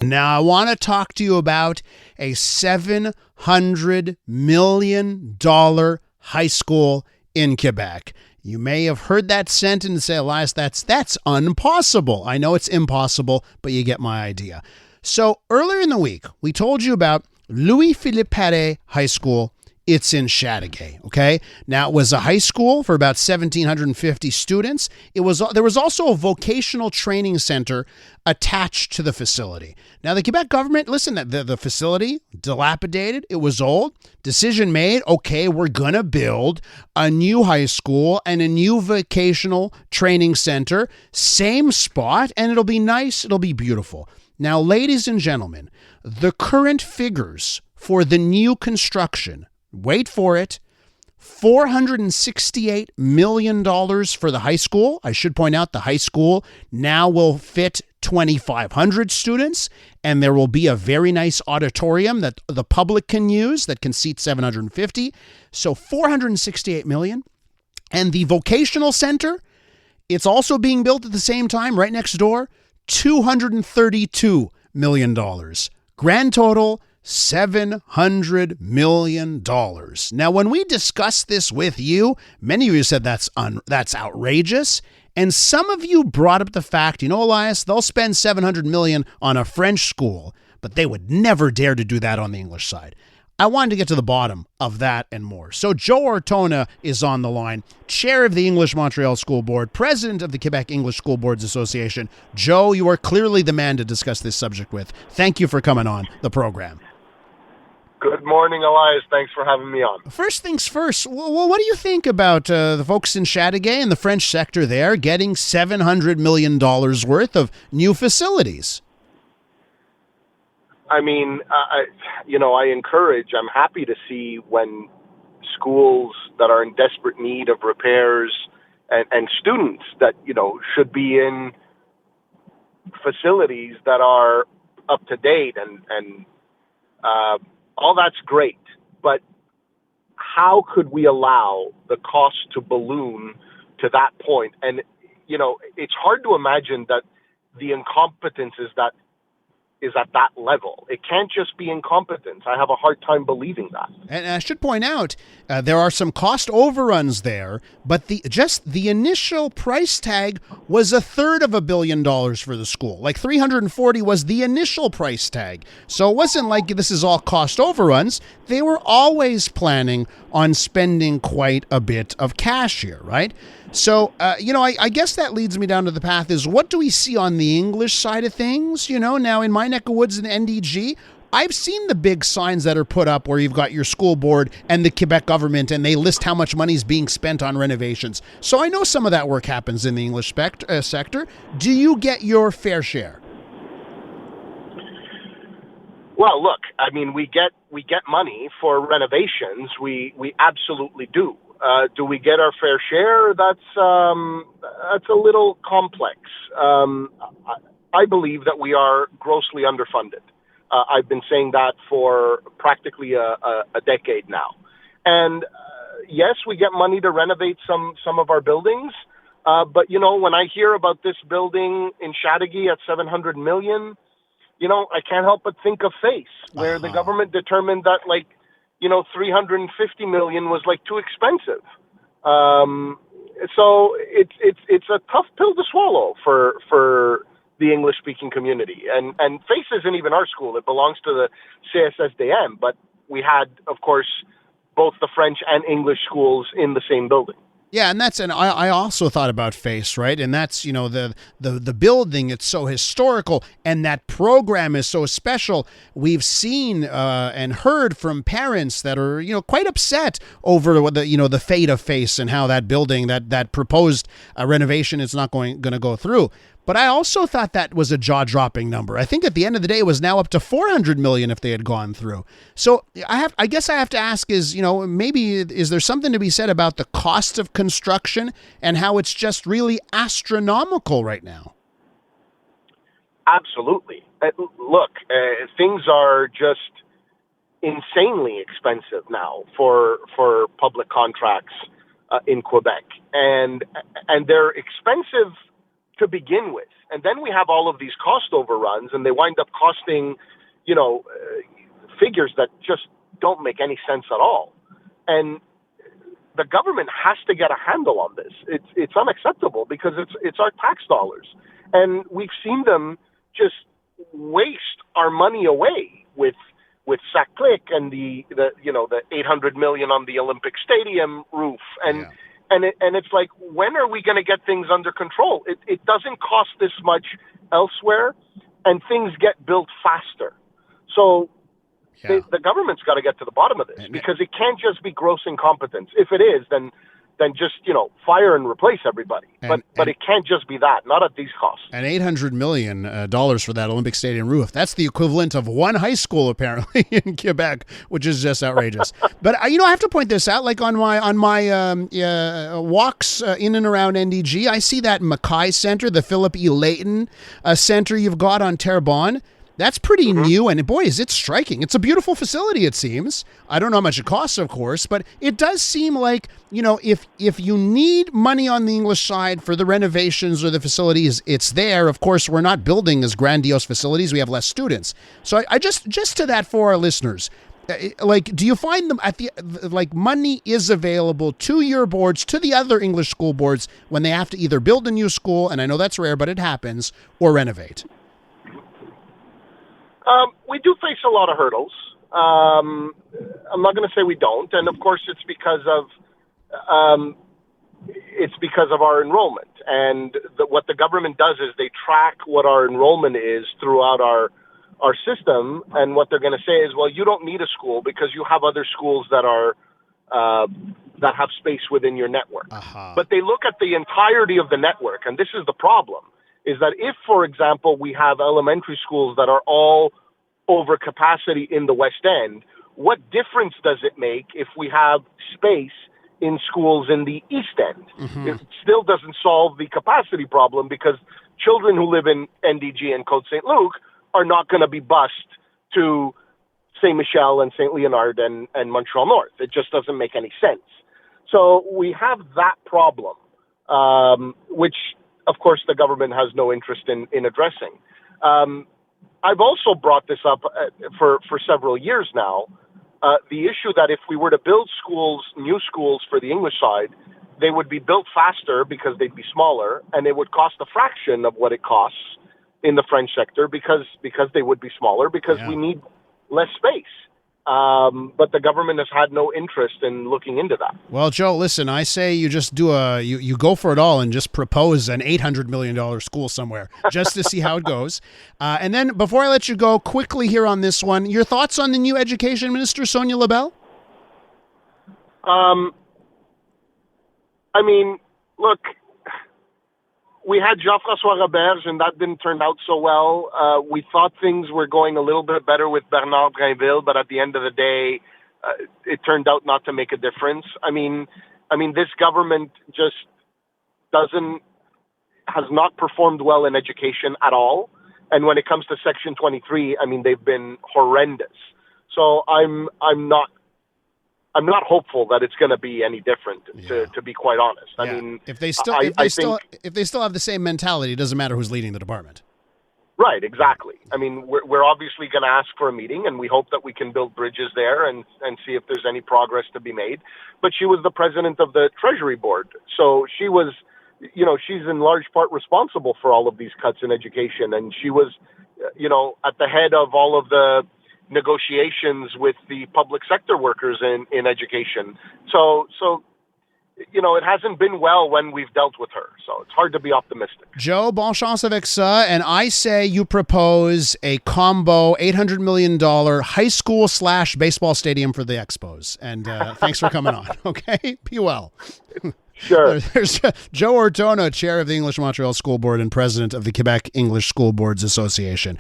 Now, I want to talk to you about a $700 million high school in Quebec. You may have heard that sentence and say, Elias, that's impossible. I know it's impossible, but you get my idea. So earlier in the week, we told you about Louis-Philippe Padet High School. It's in Chateauguay, okay? Now, it was a high school for about 1,750 students. There was also a vocational training center attached to the facility. Now, the Quebec government, listen, the facility, dilapidated, it was old. Decision made, okay, we're going to build a new high school and a new vocational training center, same spot, and it'll be nice, it'll be beautiful. Now, ladies and gentlemen, the current figures for the new construction, wait for it, $468 million for the high school. I should point out the high school now will fit 2,500 students, and there will be a very nice auditorium that the public can use that can seat 750. So $468 million. And the vocational center, it's also being built at the same time right next door, $232 million. Grand total, $700 million. Now, when we discussed this with you, many of you said that's outrageous. And some of you brought up the fact, Elias, they'll spend $700 million on a French school, but they would never dare to do that on the English side. I wanted to get to the bottom of that and more. So Joe Ortona is on the line, chair of the English Montreal School Board, president of the Quebec English School Boards Association. Joe, you are clearly the man to discuss this subject with. Thank you for coming on the program. Good morning, Elias. Thanks for having me on. First things first, well, what do you think about the folks in Chateauguay and the French sector there getting $700 million worth of new facilities? I mean, I'm happy to see when schools that are in desperate need of repairs and students that, should be in facilities that are up to date and all that's great. But how could we allow the cost to balloon to that point? And, it's hard to imagine that the incompetence is at that level. It can't just be incompetence. I have a hard time believing that. And I should point out, there are some cost overruns there, but the initial price tag was $333 million for the school. Like 340 was the initial price tag. So it wasn't like this is all cost overruns. They were always planning on spending quite a bit of cash here, right? So, I guess that leads me down to the path is what do we see on the English side of things? Now in my neck of woods in NDG, I've seen the big signs that are put up where you've got your school board and the Quebec government and they list how much money is being spent on renovations. So I know some of that work happens in the English sector. Do you get your fair share? Well, look, I mean, we get money for renovations. We absolutely do. Do we get our fair share? That's a little complex. I believe that we are grossly underfunded. I've been saying that for practically a decade now. And yes, we get money to renovate some of our buildings. But when I hear about this building in Chateauguay at $700 million, I can't help but think of FACE, where the government determined that $350 million was too expensive. So it's a tough pill to swallow for the English speaking community. And FACE isn't even our school. It belongs to the CSSDM, but we had, of course, both the French and English schools in the same building. Yeah, and I also thought about FACE, right? And that's, the building, it's so historical, and that program is so special. We've seen and heard from parents that are, quite upset over the fate of FACE and how that building, that proposed renovation is not going to go through. But I also thought that was a jaw-dropping number. I think at the end of the day, it was now up to $400 million if they had gone through. So I guess I have to ask is, maybe is there something to be said about the cost of construction and how it's just really astronomical right now? Absolutely. Look, things are just insanely expensive now for public contracts in Quebec. And they're expensive to begin with. And then we have all of these cost overruns, and they wind up costing, figures that just don't make any sense at all. And the government has to get a handle on this. It's unacceptable because it's our tax dollars. And we've seen them just waste our money away with Sac-Click and the $800 million on the Olympic Stadium roof. And it's like, when are we going to get things under control? It doesn't cost this much elsewhere, and things get built faster. So the government's got to get to the bottom of this, because it can't just be gross incompetence. If it is, then just, fire and replace everybody. But it can't just be that, not at these costs. And $800 million for that Olympic Stadium roof. That's the equivalent of one high school, apparently, in Quebec, which is just outrageous. But, I have to point this out. Like on my walks in and around NDG, I see that Mackay Center, the Philip E. Layton Center you've got on Terrebonne. That's pretty new, and boy, is it striking. It's a beautiful facility, it seems. I don't know how much it costs, of course, but it does seem like, if you need money on the English side for the renovations or the facilities, it's there. Of course, we're not building as grandiose facilities. We have less students. So I just to that for our listeners, do you find them money is available to your boards, to the other English school boards, when they have to either build a new school, and I know that's rare, but it happens, or renovate? We do face a lot of hurdles. I'm not going to say we don't, and of course it's because of our enrollment. And what the government does is they track what our enrollment is throughout our system, and what they're going to say is, well, you don't need a school because you have other schools that are that have space within your network. But they look at the entirety of the network, and this is the problem. Is that if, for example, we have elementary schools that are all over capacity in the West End, what difference does it make if we have space in schools in the East End? It still doesn't solve the capacity problem, because children who live in NDG and Côte Saint-Luc are not going to be bused to Saint Michel and Saint Leonard and Montreal North. It just doesn't make any sense. So we have that problem, which, of course, the government has no interest in addressing. I've also brought this up for several years now, the issue that if we were to build new schools for the English side, they would be built faster because they'd be smaller, and it would cost a fraction of what it costs in the French sector because they would be smaller, because we need less space. But the government has had no interest in looking into that. Well, Joe, listen, I say you just you go for it all and just propose an $800 million school somewhere just to see how it goes. And then before I let you go, quickly here on this one, your thoughts on the new education minister, Sonia Labelle? Look, we had Jean-François Roberge, and that didn't turn out so well. We thought things were going a little bit better with Bernard Drinville, but at the end of the day, it turned out not to make a difference. This government just has not performed well in education at all. And when it comes to Section 23, they've been horrendous. So I'm not hopeful that it's going to be any different, to be quite honest. If they still have the same mentality, it doesn't matter who's leading the department. Right, exactly. We're obviously going to ask for a meeting, and we hope that we can build bridges there and see if there's any progress to be made. But she was the president of the Treasury Board, so she was, she's in large part responsible for all of these cuts in education, and she was, at the head of all of the negotiations with the public sector workers in education. So it hasn't been well when we've dealt with her. So it's hard to be optimistic. Joe, bon chance avec ça. And I say you propose a combo $800 million high school / baseball stadium for the Expos. And thanks for coming on. Okay? Be well. Sure. There's Joe Ortona, chair of the English Montreal School Board and president of the Quebec English School Boards Association.